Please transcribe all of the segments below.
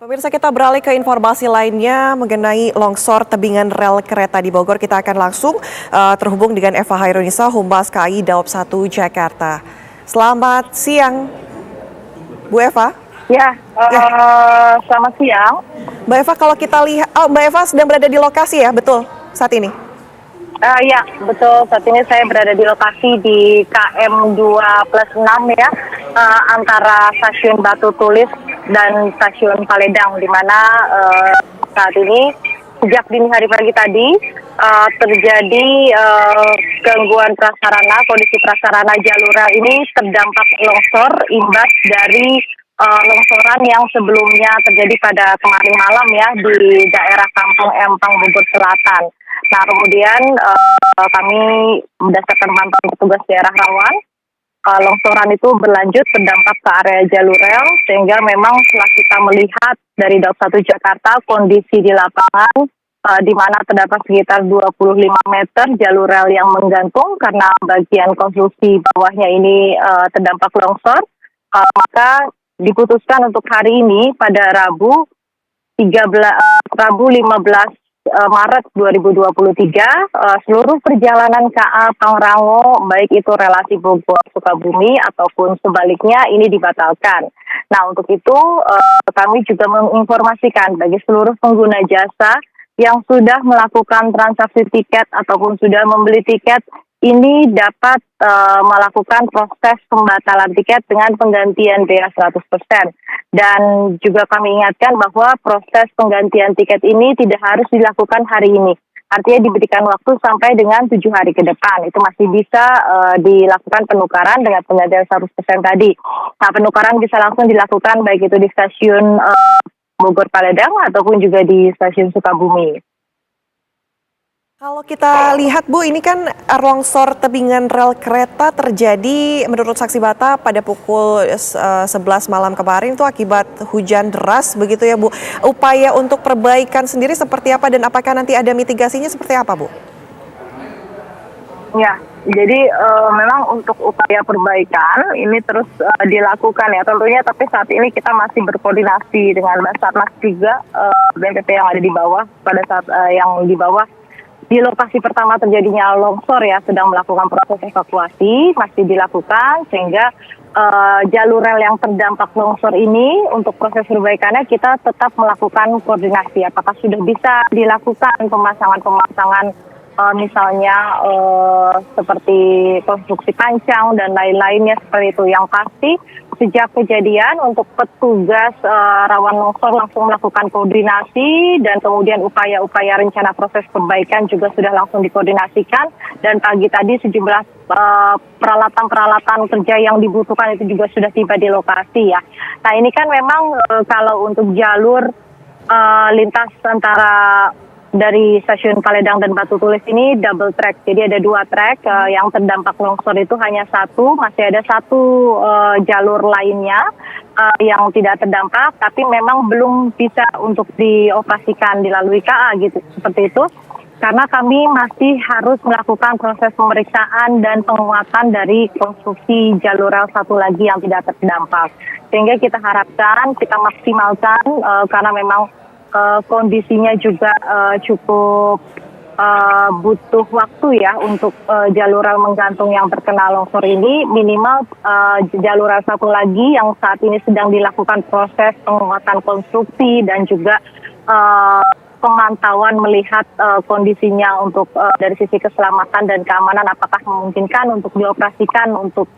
Pemirsa, kita beralih ke informasi lainnya mengenai longsor tebingan rel kereta di Bogor. Kita akan langsung terhubung dengan Eva Hairunisa, Humas KAI Daob 1 Jakarta. Selamat siang, Bu Eva. Ya, selamat siang. Mbak Eva, kalau kita lihat, Mbak Eva sedang berada di lokasi ya, betul saat ini? Ya, betul. Saat ini saya berada di lokasi di KM 2+6 ya, antara stasiun Batu Tulis dan stasiun Paledang, di mana saat ini sejak dini hari pagi tadi terjadi gangguan prasarana, kondisi prasarana jalur rel ini terdampak longsor imbas dari longsoran yang sebelumnya terjadi pada kemarin malam ya di daerah Kampung Empang, Bogor Selatan. Nah, kemudian kami berdasarkan pantauan petugas daerah rawan, longsoran itu berlanjut berdampak ke area jalur rel, sehingga memang setelah kita melihat dari Daob 1 Jakarta kondisi di lapangan, di mana terdapat sekitar 25 meter jalur rel yang menggantung karena bagian konstruksi bawahnya ini terdampak longsor, maka diputuskan untuk hari ini pada Rabu 15 Maret 2023, seluruh perjalanan KA Pangrango, baik itu relasi Bogor Sukabumi ataupun sebaliknya, ini dibatalkan. Nah, untuk itu kami juga menginformasikan bagi seluruh pengguna jasa yang sudah melakukan transaksi tiket ataupun sudah membeli tiket, ini dapat melakukan proses pembatalan tiket dengan penggantian biaya 100%. Dan juga kami ingatkan bahwa proses penggantian tiket ini tidak harus dilakukan hari ini. Artinya diberikan waktu sampai dengan 7 hari ke depan. Itu masih bisa dilakukan penukaran dengan penggantian 100% tadi. Nah, penukaran bisa langsung dilakukan baik itu di stasiun Bogor Paledang ataupun juga di stasiun Sukabumi. Kalau kita lihat, Bu, ini kan longsor tebingan rel kereta terjadi menurut saksi mata pada pukul 11 malam kemarin itu akibat hujan deras begitu ya, Bu. Upaya untuk perbaikan sendiri seperti apa dan apakah nanti ada mitigasinya seperti apa, Bu? Ya, jadi memang untuk upaya perbaikan ini terus dilakukan ya tentunya, tapi saat ini kita masih berkoordinasi dengan Basarnas juga, BNPB yang ada di bawah pada saat yang di bawah di lokasi pertama terjadinya longsor ya, sedang melakukan proses evakuasi, masih dilakukan, sehingga jalur rel yang terdampak longsor ini untuk proses perbaikannya kita tetap melakukan koordinasi. Apakah sudah bisa dilakukan pemasangan misalnya seperti konstruksi pancang dan lain-lainnya seperti itu. Yang pasti sejak kejadian untuk petugas rawan longsor langsung melakukan koordinasi dan kemudian upaya-upaya rencana proses perbaikan juga sudah langsung dikoordinasikan, dan pagi tadi sejumlah peralatan-peralatan kerja yang dibutuhkan itu juga sudah tiba di lokasi ya. Nah, ini kan memang kalau untuk jalur lintas antara dari stasiun Paledang dan Batu Tulis ini double track, jadi ada 2 track. Yang terdampak longsor itu hanya satu, masih ada satu jalur lainnya yang tidak terdampak, tapi memang belum bisa untuk dioperasikan dilalui KA gitu, seperti itu. Karena kami masih harus melakukan proses pemeriksaan dan penguatan dari konstruksi jalur rel satu lagi yang tidak terdampak. Sehingga kita harapkan, kita maksimalkan karena memang kondisinya juga cukup butuh waktu ya untuk jalur rel menggantung yang terkena longsor ini. Minimal jalur rel satu lagi yang saat ini sedang dilakukan proses penguatan konstruksi dan juga pemantauan melihat kondisinya untuk dari sisi keselamatan dan keamanan apakah memungkinkan untuk dioperasikan untuk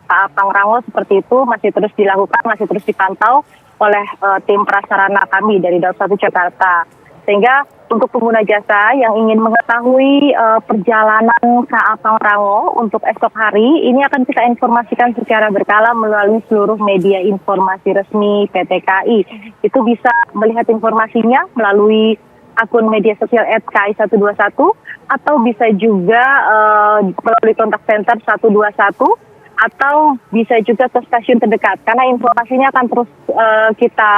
KA Pangrango seperti itu, masih terus dilakukan, masih terus dipantau oleh tim prasarana kami dari Daob 1 Jakarta. Sehingga untuk pengguna jasa yang ingin mengetahui perjalanan KA Pangrango untuk esok hari, ini akan kita informasikan secara berkala melalui seluruh media informasi resmi PT KAI. Itu bisa melihat informasinya melalui akun media sosial @KAI121 atau bisa juga melalui kontak center 121 atau bisa juga ke stasiun terdekat, karena informasinya akan terus kita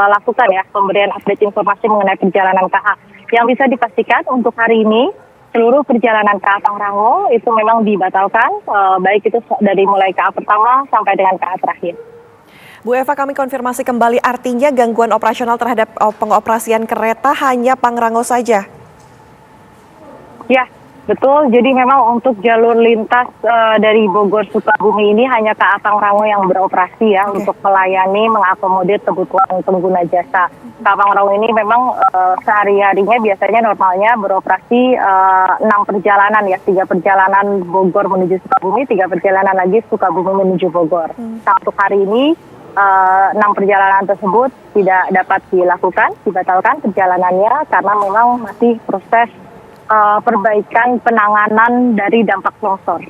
lakukan ya, pemberian update informasi mengenai perjalanan KA. Yang bisa dipastikan untuk hari ini seluruh perjalanan KA Pangrango itu memang dibatalkan, baik itu dari mulai KA pertama sampai dengan KA terakhir. Bu Eva, kami konfirmasi kembali, artinya gangguan operasional terhadap pengoperasian kereta hanya Pangrango saja? Ya, betul. Jadi memang untuk jalur lintas dari Bogor Sukabumi ini hanya KA Pangrango yang beroperasi ya untuk melayani, mengakomodir kebutuhan pengguna jasa. KA Pangrango ini memang sehari-harinya biasanya normalnya beroperasi 6 perjalanan ya, 3 perjalanan Bogor menuju Sukabumi, 3 perjalanan lagi Sukabumi menuju Bogor. Untuk hari ini 6 perjalanan tersebut tidak dapat dilakukan, dibatalkan perjalanannya karena memang masih proses perbaikan penanganan dari dampak longsor.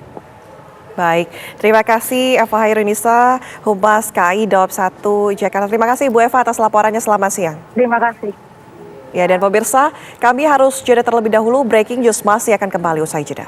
Baik, terima kasih Eva Hairunisa, Humas KAI Daob 1 Jakarta. Terima kasih Bu Eva atas laporannya, selamat siang. Terima kasih. Ya, dan pemirsa, kami harus jeda terlebih dahulu, breaking news masih akan kembali usai jeda.